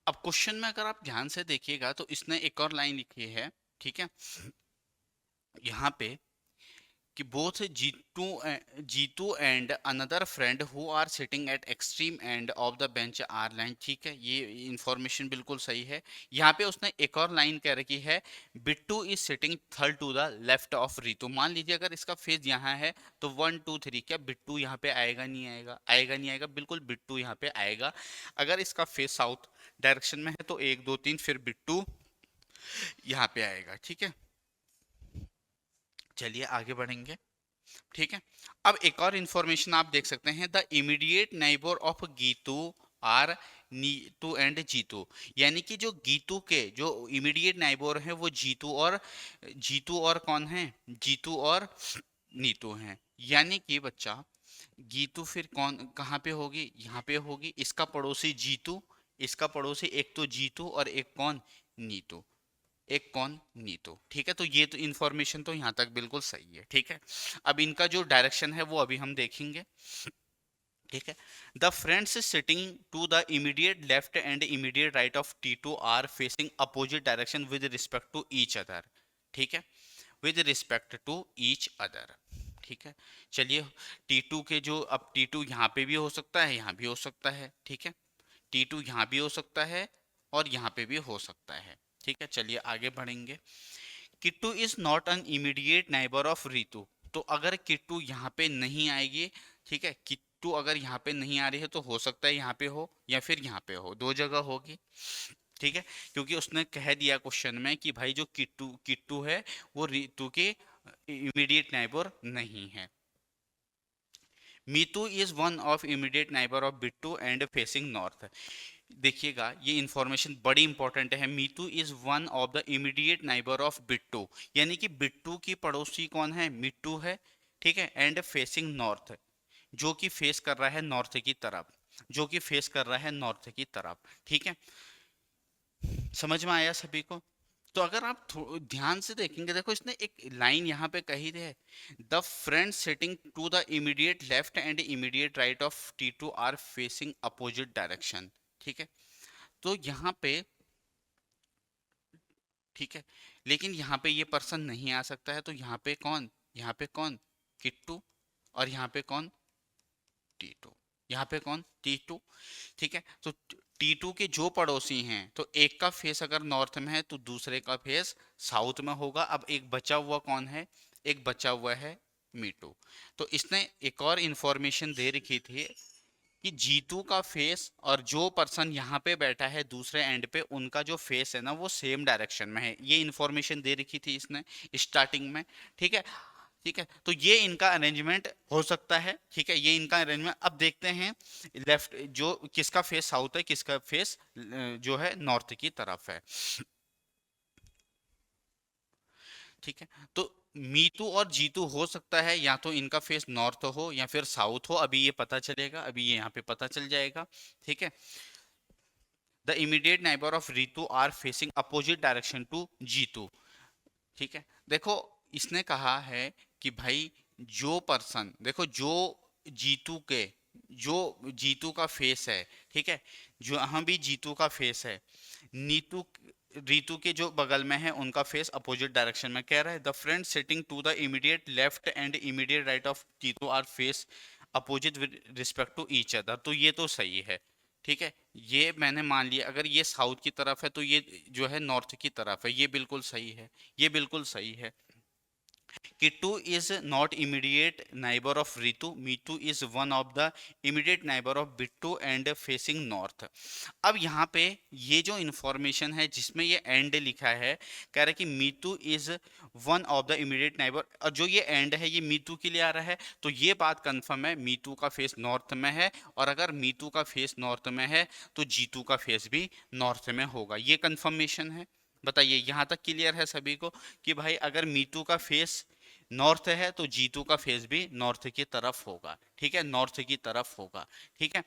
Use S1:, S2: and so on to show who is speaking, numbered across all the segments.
S1: अब क्वेश्चन में अगर आप ध्यान से देखिएगा तो इसने एक और लाइन लिखी है, ठीक है, यहाँ पे कि both Jeetu and another friend who are sitting at extreme end of the bench or line, ठीक है, ये इंफॉर्मेशन बिल्कुल सही है। यहाँ पे उसने एक और लाइन कह रखी है, Bittu is sitting third to the left of Ritu. मान लीजिए अगर इसका फेस यहाँ है तो 1 2 3, क्या बिट्टू यहाँ पे आएगा नहीं आएगा, आएगा नहीं आएगा, बिल्कुल बिट्टू यहाँ पे आएगा। अगर इसका फेस साउथ डायरेक्शन में है तो 1 2 3 फिर बिट्टू यहाँ पे आएगा, ठीक है। चलिए आगे बढ़ेंगे, ठीक है। अब एक और इंफॉर्मेशन आप देख सकते हैं, the immediate neighbour of Geetu are Neetu and Jeetu, यानी कि जो गीतू के जो इमीडिएट नेबर हैं वो जीतू और कौन है, जीतू और नीतू हैं। यानी कि बच्चा गीतू फिर कौन कहाँ पे होगी, यहाँ पे होगी। इसका पड़ोसी जीतू, इसका पड़ोसी एक तो जीतू और एक कौन, नीतू, एक कौन, नीतू, ठीक है। तो ये तो इन्फॉर्मेशन तो यहाँ तक बिल्कुल सही है, ठीक है। अब इनका जो डायरेक्शन है वो अभी हम देखेंगे, ठीक है। The friends sitting to the immediate left and immediate right of T2 are facing opposite direction with respect to each other, ठीक है, with respect to each other, ठीक है। चलिए T2 के जो, अब T2 यहाँ पे भी हो सकता है, यहाँ भी हो सकता है, ठीक है, T2 यहाँ भी हो सकता है और यहाँ पे भी हो सकता है, ठीक है। चलिए आगे बढ़ेंगे। Kittu is not an immediate neighbour of Ritu, तो अगर किट्टू यहाँ पे नहीं आएगी, ठीक है, किट्टू अगर यहाँ पे नहीं आ रही है तो हो सकता है यहाँ पे हो या फिर यहाँ पे हो, दो जगह होगी, ठीक है। क्योंकि उसने कह दिया क्वेश्चन में कि भाई जो किट्टू किट्टू है वो रीतू के इमीडिएट नाइबर नहीं है। Meetu is one of immediate neighbour of Bittu and facing north. देखिएगा ये इंफॉर्मेशन बड़ी इंपॉर्टेंट है। Meetu is one of the immediate neighbour of Bittu, यानी कि बिट्टू की पड़ोसी कौन है, मिट्टू है, ठीक है, एंड फेसिंग नॉर्थ, जो कि फेस कर रहा है नॉर्थ की तरफ, जो कि फेस कर रहा है नॉर्थ की तरफ, ठीक है। समझ में आया सभी को? तो अगर आप ध्यान से देखेंगे, देखो इसने एक लाइन यहाँ पे कही है, the friend sitting to the immediate left and immediate right of T2 are facing opposite direction, ठीक है। तो यहाँ पे, ठीक है, लेकिन यहाँ पे ये पर्सन नहीं आ सकता है, तो यहाँ पे कौन, यहाँ पे कौन, किट्टू, और यहाँ पे कौन, T2, यहाँ पे कौन, T2, ठीक है। तो T2 के जो पड़ोसी हैं, तो एक का फेस अगर नॉर्थ में है तो दूसरे का फेस साउथ में होगा। अब एक बचा हुआ कौन है, एक बचा हुआ है मीटू। तो इसने एक और इंफॉर्मेशन दे रखी थी कि जीतू का फेस और जो पर्सन यहाँ पे बैठा है दूसरे एंड पे, उनका जो फेस है ना वो सेम डायरेक्शन में है। ये इंफॉर्मेशन दे रखी थी इसने स्टार्टिंग में, ठीक है, ठीक है। तो ये इनका अरेंजमेंट हो सकता है, ठीक है, ये इनका अरेंजमेंट। अब देखते हैं लेफ्ट जो किसका फेस साउथ है, किसका फेस जो है नॉर्थ की तरफ है, ठीक है। तो मीतू और जीतू हो सकता है या तो इनका फेस नॉर्थ हो या फिर साउथ हो, अभी ये पता चलेगा, अभी ये यहाँ पे पता चल जाएगा, ठीक है। The immediate neighbour of Ritu are facing opposite direction to Jeetu, ठीक है। देखो इसने कहा है कि भाई जो पर्सन, देखो जो जीतू के, जो जीतू का फेस है, ठीक है, जो यहाँ भी जीतू का फेस है, नीतू रीतू के जो बगल में है उनका फेस अपोजिट डायरेक्शन में, कह रहा है the friend sitting to the immediate left and immediate right of Jeetu are face opposite with respect to each other, तो ये तो सही है, ठीक है। ये मैंने मान लिया, अगर ये साउथ की तरफ है तो ये जो है नॉर्थ की तरफ है, ये बिल्कुल सही है, ये बिल्कुल सही है। Kittu is not immediate neighbor of Ritu. Mitu is one of the immediate neighbor of Bittu and facing north. अब यहाँ पे ये जो इंफॉर्मेशन है जिसमें ये एंड लिखा है, कह रहा है कि Meetu is one of the immediate neighbour, और जो ये एंड है ये मीतू के लिए आ रहा है, तो ये बात कंफर्म है, मीतू का फेस नॉर्थ में है, और अगर मीतू का फेस नॉर्थ में है तो जीतू का फेस भी नॉर्थ में होगा, ये कंफर्मेशन है। बताइए यहाँ तक क्लियर है सभी को कि भाई अगर मीतू का फेस नॉर्थ है तो जीतू का फेस भी नॉर्थ की तरफ होगा, ठीक है, नॉर्थ की तरफ होगा, ठीक है।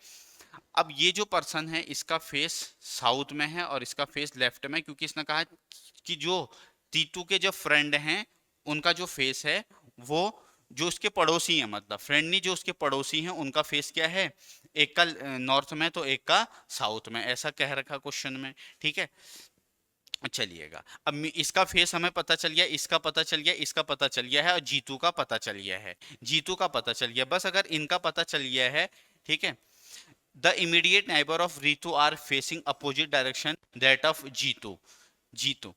S1: अब ये जो पर्सन है इसका फेस साउथ में है और इसका फेस लेफ्ट में, क्योंकि इसने कहा कि जो तीतू के जो फ्रेंड हैं उनका जो फेस है वो जो उसके पड़ोसी हैं, मतलब फ्रेंड नहीं, जो उसके पड़ोसी हैं उनका फेस क्या है, एक का नॉर्थ में तो एक का साउथ में, ऐसा कह रखा क्वेश्चन में। ठीक है, चलिएगा। अब इसका फेस हमें पता चल गया, इसका पता चल गया, इसका पता चल गया है, और जीतू का पता चल गया है। जीतू का पता चल गया, बस अगर इनका पता चल गया है, ठीक है। The immediate neighbour of Ritu are facing opposite direction that of Jeetu. Jeetu,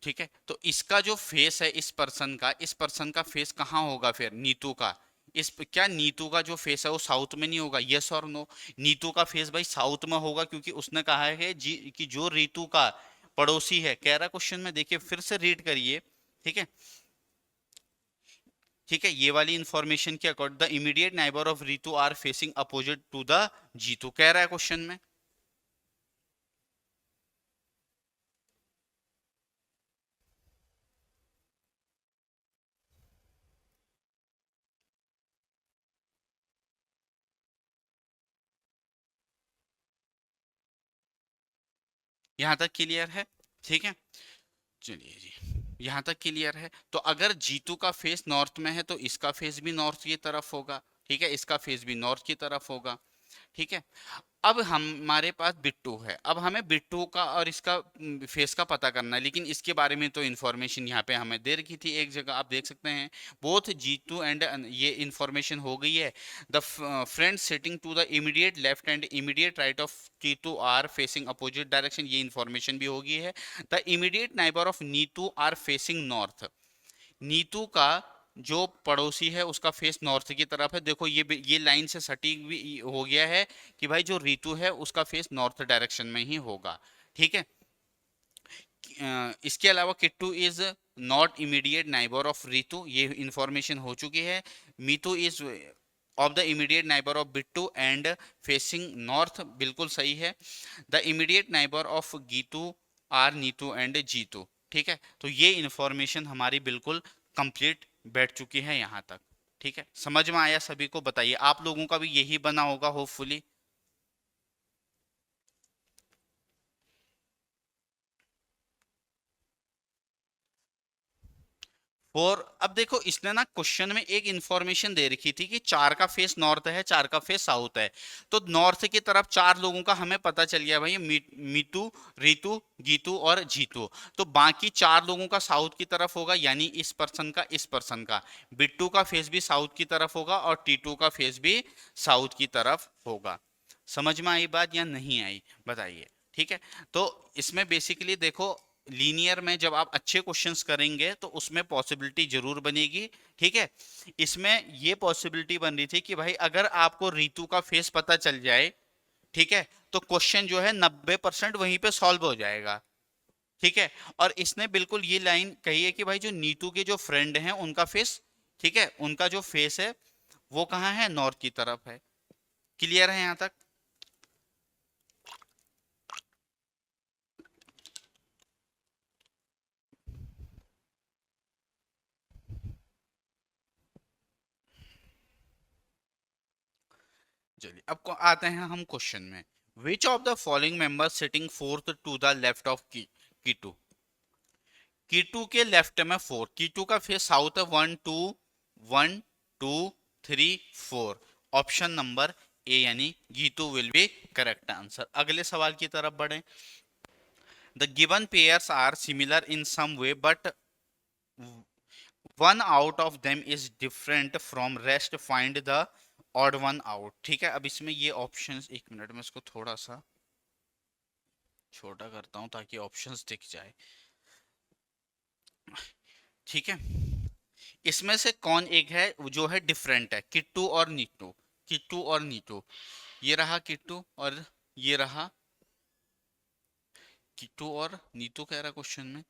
S1: ठीक है। तो इसका जो फेस है इस पर्सन का फेस कहाँ होगा फिर, नीतू का। क्या नीतू का जो फेस है वो साउथ में नहीं होगा, यस और नो। नीतू का फेस भाई साउथ में होगा, क्योंकि उसने कहा है जी कि जो रीतू का पड़ोसी है, कह रहा क्वेश्चन में, देखिए फिर से रीड करिए। ठीक है, ठीक है, ये वाली इंफॉर्मेशन के according the immediate neighbour of Ritu are facing opposite to the Jeetu, कह रहा है क्वेश्चन में। यहां तक क्लियर है? ठीक है, चलिए जी, यहाँ तक क्लियर है। तो अगर जीतू का फेस नॉर्थ में है तो इसका फेस भी नॉर्थ की तरफ होगा। ठीक है, इसका फेस भी नॉर्थ की तरफ होगा। ठीक है, अब हमारे पास बिट्टू है, अब हमें बिट्टू का और इसका फेस का पता करना है, लेकिन इसके बारे में तो इन्फॉर्मेशन यहाँ पे हमें दे रखी थी एक जगह, आप देख सकते हैं। बोथ जीतू एंड ये इन्फॉर्मेशन हो गई है। The friend sitting to the immediate left and immediate right of Jeetu are facing opposite direction, ये इन्फॉर्मेशन भी होगी है। The immediate neighbour of Neetu are facing north, Neetu का जो पड़ोसी है उसका फेस नॉर्थ की तरफ है। देखो ये लाइन से सटीक भी हो गया है कि भाई जो रीतू है उसका फेस नॉर्थ डायरेक्शन में ही होगा। ठीक है, इसके अलावा Kittu is not immediate neighbour of Ritu, ये इंफॉर्मेशन हो चुकी है। Meetu is of the immediate neighbour of Bittu and facing north, बिल्कुल सही है। The immediate neighbour of Geetu are Neetu and Jeetu. ठीक है, तो ये इंफॉर्मेशन हमारी बिल्कुल कंप्लीट बैठ चुकी है यहाँ तक। ठीक है, समझ में आया सभी को? बताइए, आप लोगों का भी यही बना होगा होपफुली। और अब देखो इसने ना क्वेश्चन में एक इंफॉर्मेशन दे रखी थी कि चार का फेस नॉर्थ है, चार का फेस साउथ है। तो नॉर्थ की तरफ चार लोगों का हमें पता चल गया भाई, मीतू, रीतू, गीतू और जीतू। तो बाकी चार लोगों का साउथ की तरफ होगा, यानी इस पर्सन का, इस पर्सन का। बिट्टू का फेस भी साउथ की तरफ होगा और टीटू का फेस भी साउथ की तरफ होगा। समझ में आई बात या नहीं आई, बताइए। ठीक है, तो इसमें बेसिकली देखो, लीनियर में जब आप अच्छे क्वेश्चंस करेंगे तो उसमें पॉसिबिलिटी जरूर बनेगी। ठीक है, इसमें ये पॉसिबिलिटी बन रही थी कि भाई अगर आपको रीतू का फेस पता चल जाए, ठीक है, तो क्वेश्चन जो है 90% वहीं पे सॉल्व हो जाएगा। ठीक है, और इसने बिल्कुल ये लाइन कही है कि भाई जो नीतू के जो फ्रेंड हैं उनका फेस, ठीक है, उनका जो फेस है वो कहाँ है, नॉर्थ की तरफ है। क्लियर है यहाँ तक? चलिए अब आते हैं हम क्वेश्चन में। Which of the following member sitting fourth to the left of Keetu. Keetu के लेफ्ट में फोर, कीटू का फेस साउथ है, 1 2 1 2 3 4। ऑप्शन नंबर ए यानी Geetu will be correct answer. अगले सवाल की तरफ बढ़े। The given pairs are similar in some way but one out of them is different from rest, find the odd one out. ठीक है, अब इसमें ये ऑप्शंस, एक मिनट में इसको थोड़ा सा छोटा करता हूं ताकि ऑप्शंस दिख जाए। ठीक है, इसमें से कौन एक है जो है डिफरेंट है, किट्टू और नीटू। किट्टू और नीटू, ये रहा किट्टू और ये रहा, किट्टू और नीतू कह रहा क्वेश्चन में,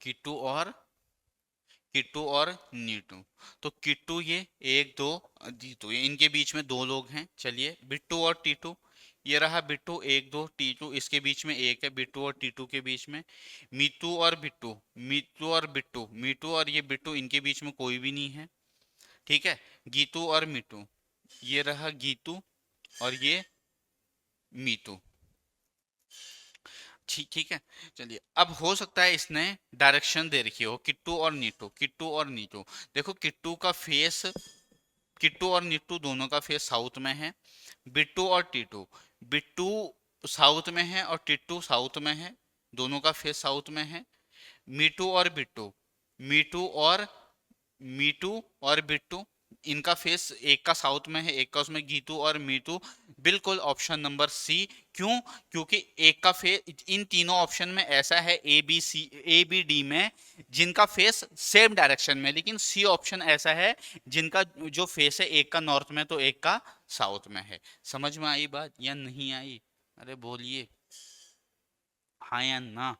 S1: किट्टू और, किट्टू और नीटू। तो किट्टू ये एक दो, जीतू ये, इनके बीच में दो लोग हैं। चलिए, बिट्टू और टीटू, ये रहा बिट्टू, एक दो, टीटू इसके बीच में एक है, बिट्टू और टीटू के बीच में। मीतू और बिट्टू, मीतू और बिट्टू, मीटू और ये बिट्टू, इनके बीच में कोई भी नहीं है। ठीक है, गीतू और मीटू, ये रहा गीतू और ये मीतू। ठीक ठीक है। चलिए, अब हो सकता है इसने डायरेक्शन दे रखी हो, किट्टू और नीटू, किट्टू और नीटू। देखो किट्टू का फेस, किट्टू और नीटू दोनों का फेस साउथ में है। बिट्टू और टीटू, बिट्टू साउथ में है और टिट्टू साउथ में है, दोनों का फेस साउथ में है। मीटू और बिट्टू, मीटू और मीटू और बिट्टू, इनका फेस एक का साउथ में है, एक का उसमें गीतू और मीटू। बिल्कुल ऑप्शन नंबर सी। क्यों? क्योंकि एक का फेस, इन तीनों ऑप्शन में ऐसा है A B C, A B D में, जिनका फेस सेम डायरेक्शन में, लेकिन सी ऑप्शन ऐसा है जिनका जो फेस है एक का नॉर्थ में तो एक का साउथ में है। समझ में आई बात या नहीं आई? अरे बोलिए हाँ या ना।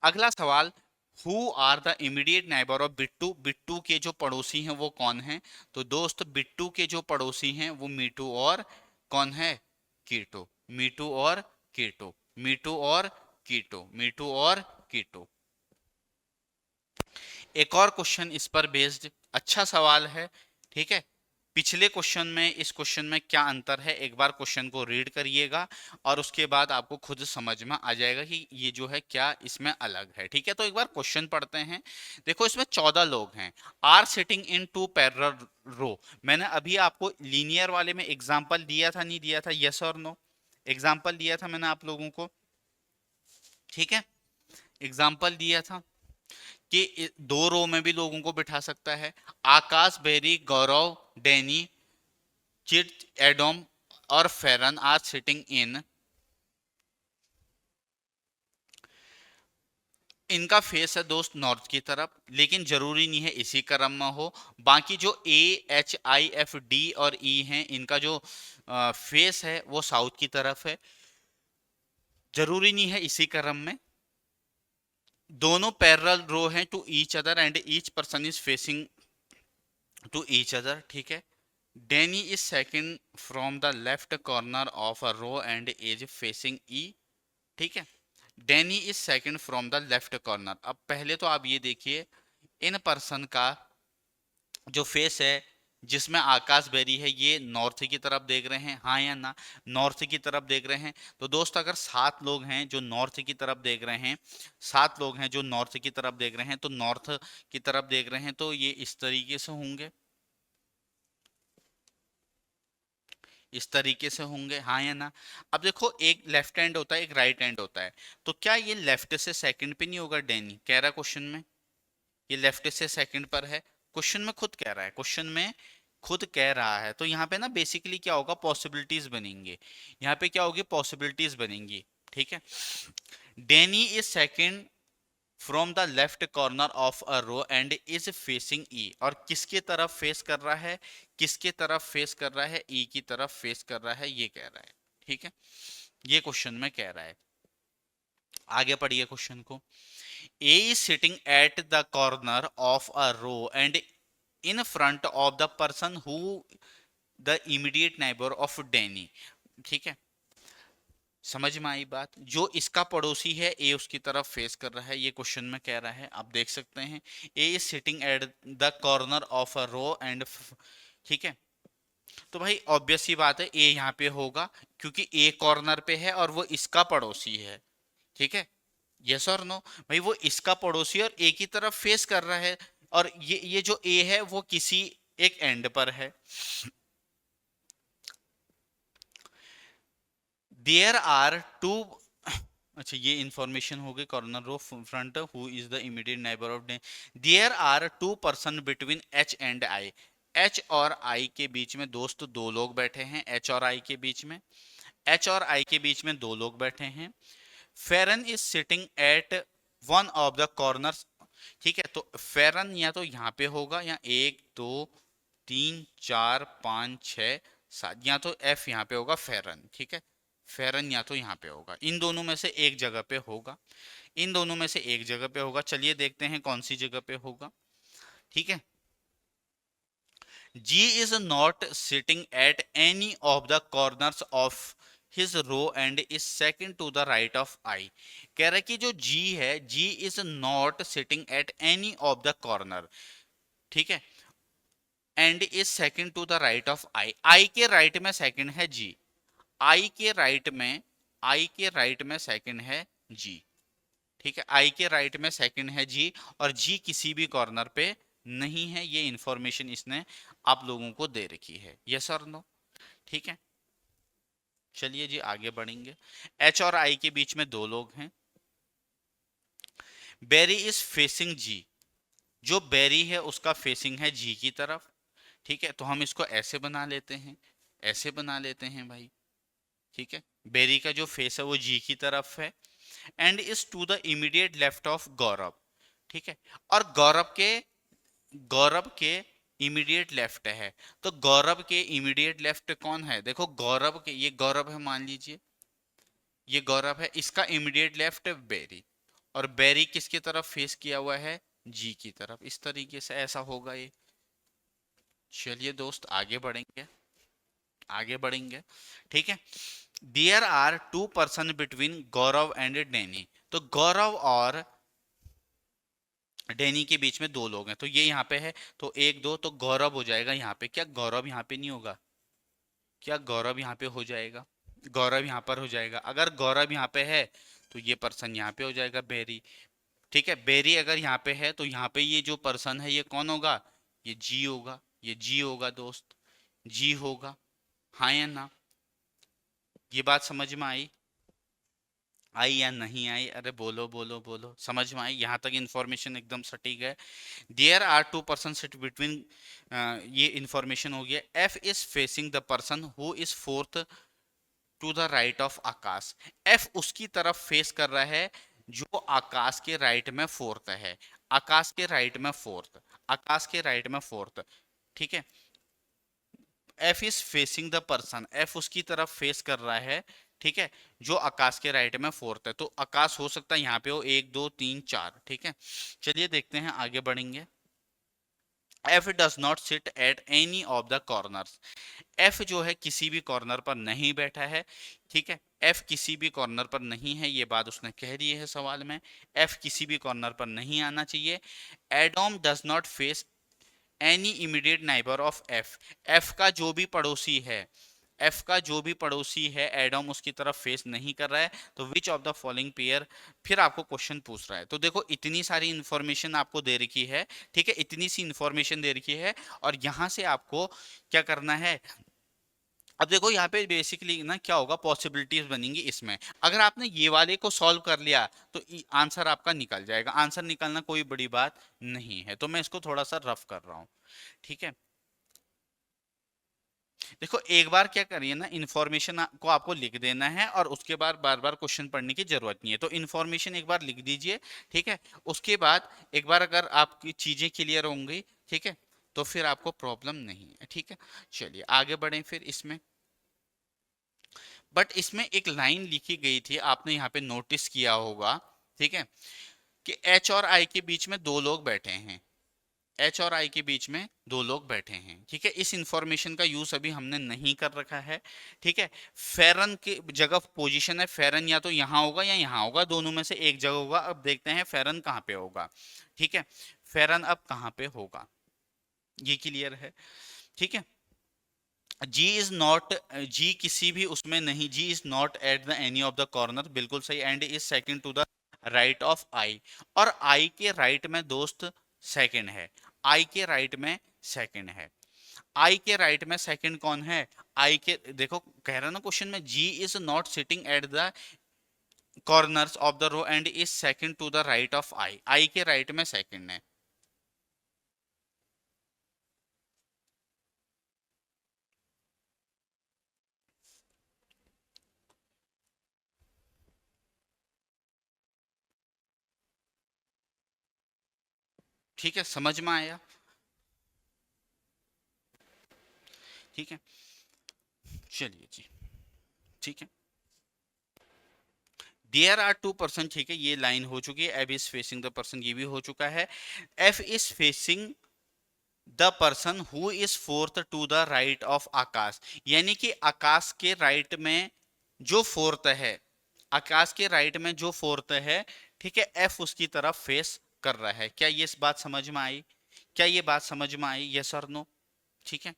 S1: अगला सवाल, who are the immediate neighbour of Bittu, Bittu के जो पड़ोसी हैं वो कौन हैं? तो दोस्त बिट्टू के जो पड़ोसी हैं वो मीटू और कौन है? कीटो। मीटू और कीटो, मीटू और कीटो, मीटू और कीटो। एक और क्वेश्चन इस पर बेस्ड, अच्छा सवाल है, ठीक है। पिछले क्वेश्चन में इस क्वेश्चन में क्या अंतर है, एक बार क्वेश्चन को रीड करिएगा और उसके बाद आपको खुद समझ में आ जाएगा कि ये जो है क्या इसमें अलग है, ठीक है। तो एक बार क्वेश्चन पढ़ते हैं। देखो इसमें 14 लोग हैं, are sitting in two parallel row. मैंने अभी आपको लीनियर वाले में एग्जाम्पल दिया था, नहीं दिया था? यस और नो, एग्जाम्पल दिया था मैंने आप लोगों को, ठीक है। एग्जाम्पल दिया था कि दो रो में भी लोगों को बिठा सकता है। आकाश, बेरी, गौरव, डैनी, चिट, एडोम और फेरन आर सिटिंग इन, इनका फेस है दोस्त नॉर्थ की तरफ, लेकिन जरूरी नहीं है इसी क्रम में हो। बाकी जो ए, एच, आई, एफ, डी और ई हैं, इनका जो फेस है वो साउथ की तरफ है, जरूरी नहीं है इसी क्रम में। दोनों पैरेलल रो हैं to each other and each person is facing to each other, ठीक है। Danny is second from the left corner of a row and is facing E, ठीक है। Danny is second from the left corner। अब पहले तो आप ये देखिए, इन पर्सन का जो फेस है जिसमें आकाश बेरी है, ये नॉर्थ की तरफ देख रहे हैं, हाँ या ना? नॉर्थ की तरफ देख रहे हैं। तो दोस्त अगर 7 लोग हैं जो नॉर्थ की तरफ देख रहे हैं, 7 लोग हैं जो नॉर्थ की तरफ देख रहे हैं, तो नॉर्थ की तरफ देख रहे हैं, तो ये इस तरीके से होंगे, इस तरीके से होंगे, हाँ या ना? अब देखो एक लेफ्ट हैंड होता है, एक राइट हैंड होता है, तो क्या ये लेफ्ट से सेकंड पे नहीं होगा? डैनी कह रहा है क्वेश्चन में, ये लेफ्ट से सेकंड पर है, क्वेश्चन में खुद कह रहा है, क्वेश्चन में खुद कह रहा है। तो यहाँ पे ना बेसिकली क्या होगा, पॉसिबिलिटीज बनेंगे, यहाँ पे क्या होगी, पॉसिबिलिटीज बनेंगी, ठीक है। Danny is second from the left corner of a row and is facing E, और किसके तरफ फेस कर रहा है? किसके तरफ फेस कर रहा है? ई की तरफ फेस कर रहा है, ये कह रहा है, ठीक है। ये क्वेश्चन में कह रहा है। आगे पढ़िए क्वेश्चन को। A is sitting at the corner of a row and in front of the person who the immediate neighbour of Danny, ठीक है। समझ में आई बात? जो इसका पड़ोसी है ए उसकी तरफ फेस कर रहा है, ये क्वेश्चन में कह रहा है, आप देख सकते हैं। A is sitting at the corner of a row and, ठीक है। तो भाई ऑब्वियस सी बात है ए यहाँ पे होगा, क्योंकि ए कॉर्नर पे है और वो इसका पड़ोसी है, ठीक है। यस और नो? भाई वो इसका पड़ोसी और ए की तरफ फेस कर रहा है, और ये जो ए है वो किसी एक एंड पर है। देयर आर टू, अच्छा ये इंफॉर्मेशन हो गई, corner row front who is the immediate neighbour of day. There are two person between H and I, H और आई के बीच में दोस्त दो लोग बैठे हैं, एच और आई के बीच में, एच और आई के बीच में दो लोग बैठे हैं। Ferran is sitting at one of the corners, ठीक है। तो फेरन या तो यहाँ पे होगा, या 1 2 3 4 5 6 7, या तो एफ यहाँ पे होगा फेरन, ठीक है। फेरन या तो यहाँ पे होगा, इन दोनों में से एक जगह पे होगा, इन दोनों में से एक जगह पे होगा। चलिए देखते हैं कौन सी जगह पे होगा, ठीक है। G is not sitting at any of the corners of his row and is second to the right of I। कह रहा है कि जो G है, G is not sitting at any of the corner, ठीक है, and is second to the right of I, I के राइट में सेकंड है G, आई के राइट में, आई के राइट में सेकंड है जी। ठीक है, आई के राइट में सेकंड है जी, और जी किसी भी कॉर्नर पे नहीं है। ये इंफॉर्मेशन इसने आप लोगों को दे रखी है, यस और नो। ठीक है, चलिए जी आगे बढ़ेंगे। एच और आई के बीच में दो लोग हैं। बेरी इज फेसिंग जी, जो बेरी है उसका फेसिंग है जी की तरफ। ठीक है, तो हम इसको ऐसे बना लेते हैं, ऐसे बना लेते हैं भाई। ठीक है, बेरी का जो फेस है वो जी की तरफ है। And is to the immediate left of Gaurav. ठीक है, और गौरव के इमीडिएट लेफ्ट है। तो गौरव के इमीडिएट लेफ्ट कौन है? देखो गौरव के, ये गौरव है मान लीजिए, ये गौरव है, इसका इमीडिएट लेफ्ट है बेरी, और बेरी किसकी तरफ फेस किया हुआ है? जी की तरफ। इस तरीके से ऐसा होगा ये। चलिए दोस्त आगे बढ़ेंगे, आगे बढ़ेंगे। ठीक है, there are two person between Gaurav and Danny. तो गौरव और डैनी के बीच में दो लोग हैं, तो ये यहाँ पे है, तो एक दो, तो गौरव हो जाएगा यहाँ पे। क्या गौरव यहाँ पे नहीं होगा? क्या गौरव यहाँ पे हो जाएगा? गौरव यहाँ पर हो जाएगा। अगर गौरव यहाँ पे है तो ये पर्सन यहाँ पे हो जाएगा बेरी। ठीक है, बेरी अगर यहाँ पे है तो यहाँ पे ये जो पर्सन है ये कौन होगा? ये जी होगा, ये जी होगा दोस्त, जी होगा। हाँ या ना? ये बात समझ में आई? आई या नहीं आई? अरे बोलो बोलो बोलो, समझ में आई? यहाँ तक इन्फॉर्मेशन एकदम सटीक है। There are two person sit between, ये इंफॉर्मेशन हो गया। F is facing the person who is fourth to the right of Aakash. F उसकी तरफ फेस कर रहा है जो आकाश के राइट में फोर्थ है। आकाश के राइट में फोर्थ, आकाश के राइट में फोर्थ। ठीक है, F is facing the person, F उसकी तरफ फेस कर रहा है। ठीक है, जो आकाश के राइट में फोर्थ है। तो आकाश हो सकता है यहाँ पे हो, एक दो तीन चार। ठीक है, चलिए देखते हैं, आगे बढ़ेंगे। F does not sit at any of the corners. F जो है किसी भी कॉर्नर पर नहीं बैठा है। ठीक है, एफ किसी भी कॉर्नर पर नहीं है, ये बात उसने कह दी है सवाल में। एफ किसी भी कॉर्नर पर नहीं आना चाहिए। Adam does not face any immediate neighbour of F. F का जो भी पड़ोसी है, एफ का जो भी पड़ोसी है, एडम उसकी तरफ फेस नहीं कर रहा है। तो विच ऑफ द फॉलोइंग पेयर, फिर आपको क्वेश्चन पूछ रहा है। तो देखो इतनी सारी इंफॉर्मेशन आपको दे रखी है। ठीक है, इतनी सी इंफॉर्मेशन दे रखी है, और यहां से आपको क्या करना है? अब देखो यहाँ पे बेसिकली ना क्या होगा, पॉसिबिलिटीज बनेंगी इसमें। अगर आपने ये वाले को सॉल्व कर लिया तो आंसर आपका निकल जाएगा। आंसर निकलना कोई बड़ी बात नहीं है, तो मैं इसको थोड़ा सा रफ कर रहा हूँ। ठीक है, देखो एक बार क्या करिए ना, इन्फॉर्मेशन को आपको लिख देना है, और उसके बाद बार बार क्वेश्चन पढ़ने की जरूरत नहीं है। तो इन्फॉर्मेशन एक बार लिख दीजिए। ठीक है, उसके बाद एक बार अगर आपकी चीजें क्लियर होंगी, ठीक है, तो फिर आपको प्रॉब्लम नहीं है। ठीक है, चलिए आगे बढ़ें फिर इसमें। बट इसमें एक लाइन लिखी गई थी, आपने यहाँ पे नोटिस किया होगा। ठीक है, कि एच और आई के बीच में दो लोग बैठे हैं। एच और आई के बीच में दो लोग बैठे हैं। ठीक है, इस इंफॉर्मेशन का यूज अभी हमने नहीं कर रखा है। ठीक है, फेरन की जगह पोजीशन है, फेरन या तो यहाँ होगा या यहाँ होगा, दोनों में से एक जगह होगा। अब देखते हैं फेरन कहाँ पे होगा। ठीक है, फेरन अब कहाँ पे होगा, ये क्लियर है? ठीक है, जी इज नॉट, जी किसी भी उसमें नहीं, G is not at the any of the corner, बिल्कुल सही। And is second to the right of I, और आई के राइट में दोस्त सेकंड है। आई के राइट में सेकंड है। आई के राइट में सेकंड कौन है? आई के, देखो कह रहा ना क्वेश्चन में, G is not sitting at the corners of the row and is second to the right of I. I के राइट में सेकंड है। ठीक है, समझ में आया? ठीक है, चलिए जी। ठीक है, देयर आर टू पर्सन। ठीक है, ये लाइन हो चुकी है। F is facing the person, ये भी हो चुका है। F is facing the person who is fourth to the right of Akash, यानी कि आकाश के राइट में जो फोर्थ है, आकाश के राइट में जो फोर्थ है। ठीक है, एफ उसकी तरफ फेस कर रहा है। क्या ये बात समझ में आई? क्या ये बात समझ में आई, यस और नो? ठीक है,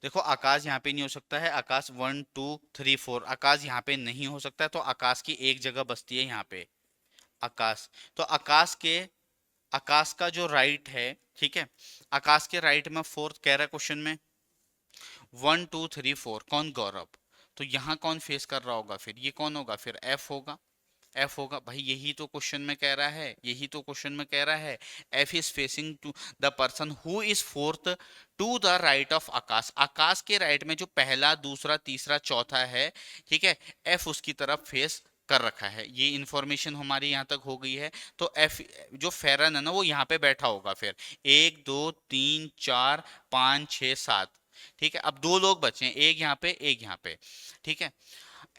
S1: देखो आकाश यहाँ पे नहीं हो सकता है, आकाश 1 2 3 4, आकाश यहाँ पे नहीं हो सकता है, तो आकाश की एक जगह बसती है यहाँ पे, आकाश। तो आकाश का जो राइट है, ठीक है, आकाश के राइट में फोर्थ कह रहा है क्वेश्चन में 1 2 3 4, कौन? गौरव। तो यहाँ कौन फेस कर रहा होगा फिर? ये कौन होगा फिर? एफ होगा। एफ होगा भाई, यही तो क्वेश्चन में कह रहा है, यही तो क्वेश्चन में कह रहा है। F is facing to the person who is fourth to the right of Akash. Akash के राइट में जो पहला, दूसरा, तीसरा, चौथा है, ठीक है, एफ उसकी तरफ फेस कर रखा है। ये इंफॉर्मेशन हमारी यहाँ तक हो गई है। तो एफ जो फेरन है ना, वो यहाँ पे बैठा होगा फिर। 1 2 3 4 5 6 7, ठीक है। अब दो लोग बचे हैं, एक यहाँ पे, एक यहाँ पे, ठीक है।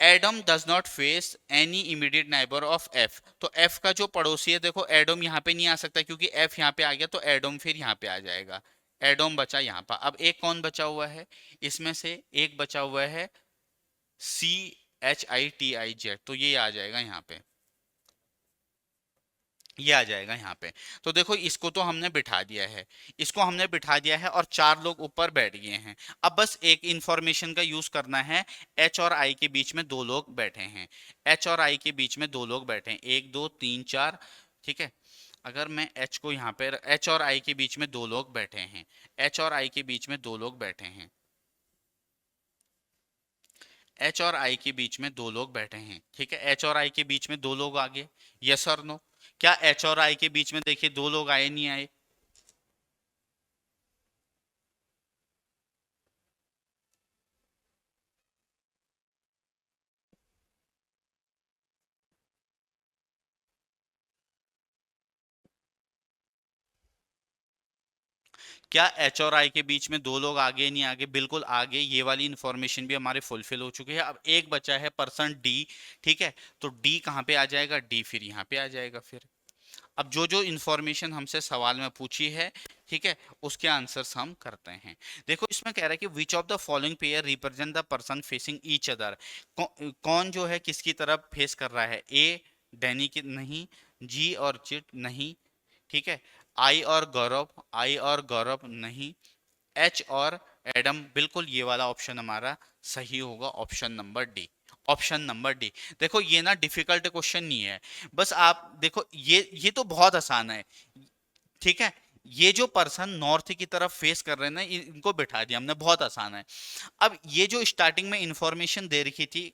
S1: Adam does not face any immediate neighbour of F. तो एफ का जो पड़ोसी है, देखो एडम यहाँ पे नहीं आ सकता क्योंकि एफ यहाँ पे आ गया, तो एडम फिर यहाँ पे आ जाएगा। एडम बचा यहाँ पर। अब एक कौन बचा हुआ है इसमें से? एक बचा हुआ है CHITIZ, तो ये आ जाएगा यहाँ पे, ये आ जाएगा यहाँ पे। तो देखो इसको तो हमने बिठा दिया है, इसको हमने बिठा दिया है, और चार लोग ऊपर बैठ गए हैं। अब बस एक इंफॉर्मेशन का यूज करना है। एच और आई के बीच में दो लोग बैठे हैं, एच और आई के बीच में दो लोग बैठे हैं, 1 2 3 4, ठीक है। अगर मैं एच को यहाँ पे, एच और आई के बीच में दो लोग बैठे हैं, एच और आई के बीच में दो लोग बैठे हैं, एच और आई के बीच में दो लोग बैठे हैं, ठीक है। एच और आई के बीच में दो लोग आ गए, यस और नो? क्या एच और आई के बीच में देखिए दो लोग आए, नहीं आए? क्या एच और आई के बीच में दो लोग आगे, नहीं आगे? बिल्कुल आगे। ये वाली इंफॉर्मेशन भी हमारे फुलफिल हो चुकी है। अब एक बचा है पर्सन डी, ठीक है। तो डी कहाँ पे आ जाएगा? डी फिर यहाँ पे आ जाएगा फिर। अब जो जो इंफॉर्मेशन हमसे सवाल में पूछी है, ठीक है, उसके आंसर्स हम करते हैं। देखो इसमें कह रहा है कि विच of the following pair represent the person facing each other. कौन जो है किसकी तरफ फेस कर रहा है? ए डैनी की नहीं, जी और चिट नहीं, ठीक है, आई और गौरव, आई और गौरव नहीं, एच और एडम, बिल्कुल ये वाला ऑप्शन हमारा सही होगा, option number D, option number D. देखो ये ना डिफिकल्ट क्वेश्चन नहीं है, बस आप देखो ये तो बहुत आसान है, ठीक है। ये जो पर्सन नॉर्थ की तरफ फेस कर रहे हैं ना, इनको बिठा दिया हमने, बहुत आसान है। अब ये जो स्टार्टिंग में इंफॉर्मेशन दे रखी थी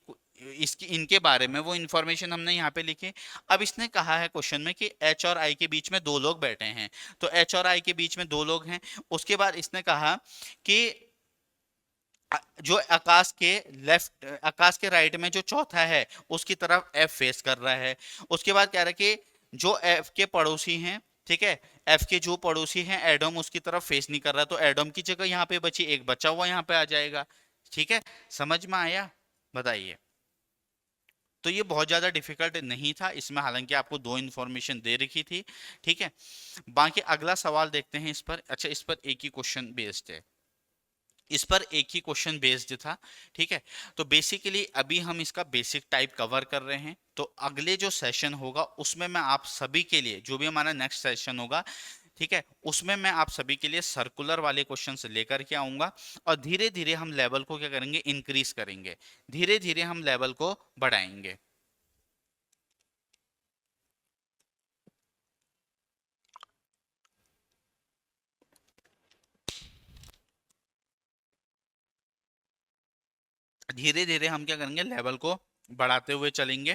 S1: इसकी, इनके बारे में, वो इंफॉर्मेशन हमने यहाँ पे लिखी। अब इसने कहा है क्वेश्चन में कि एच और आई के बीच में दो लोग बैठे हैं, तो एच और आई के बीच में दो लोग हैं। उसके बाद इसने कहा कि जो आकाश के लेफ्ट, आकाश के राइट में जो चौथा है उसकी तरफ एफ फेस कर रहा है। उसके बाद कह रहा है कि जो एफ के पड़ोसी हैं, ठीक है, एफ के जो पड़ोसी हैं एडम उसकी तरफ फेस नहीं कर रहा, तो एडम की जगह यहाँ पे बची, एक बचा हुआ यहाँ पे आ जाएगा, ठीक है। समझ में आया? बताइए। तो ये बहुत ज्यादा डिफिकल्ट नहीं था इसमें, हालांकि आपको दो इंफॉर्मेशन दे रखी थी, ठीक है। बाकी अगला सवाल देखते हैं इस पर। अच्छा, इस पर एक ही क्वेश्चन बेस्ड है, इस पर एक ही क्वेश्चन बेस्ड था, ठीक है। तो बेसिकली अभी हम इसका बेसिक टाइप कवर कर रहे हैं, तो अगले जो सेशन होगा उसमें मैं आप सभी के लिए, जो भी हमारा नेक्स्ट सेशन होगा, ठीक है, उसमें मैं आप सभी के लिए सर्कुलर वाले क्वेश्चन लेकर के आऊंगा, और धीरे धीरे हम लेवल को क्या करेंगे? इंक्रीज करेंगे, धीरे धीरे हम लेवल को बढ़ाएंगे। धीरे धीरे हम क्या करेंगे? लेवल को बढ़ाते हुए चलेंगे,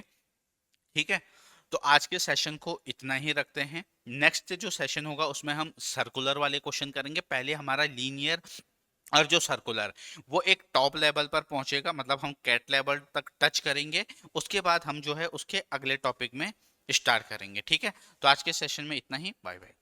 S1: ठीक है। तो आज के सेशन को इतना ही रखते हैं। नेक्स्ट जो सेशन होगा उसमें हम सर्कुलर वाले क्वेश्चन करेंगे। पहले हमारा लीनियर और जो सर्कुलर, वो एक टॉप लेवल पर पहुंचेगा, मतलब हम कैट लेवल तक टच करेंगे। उसके बाद हम जो है उसके अगले टॉपिक में स्टार्ट करेंगे, ठीक है। तो आज के सेशन में इतना ही, बाय बाय।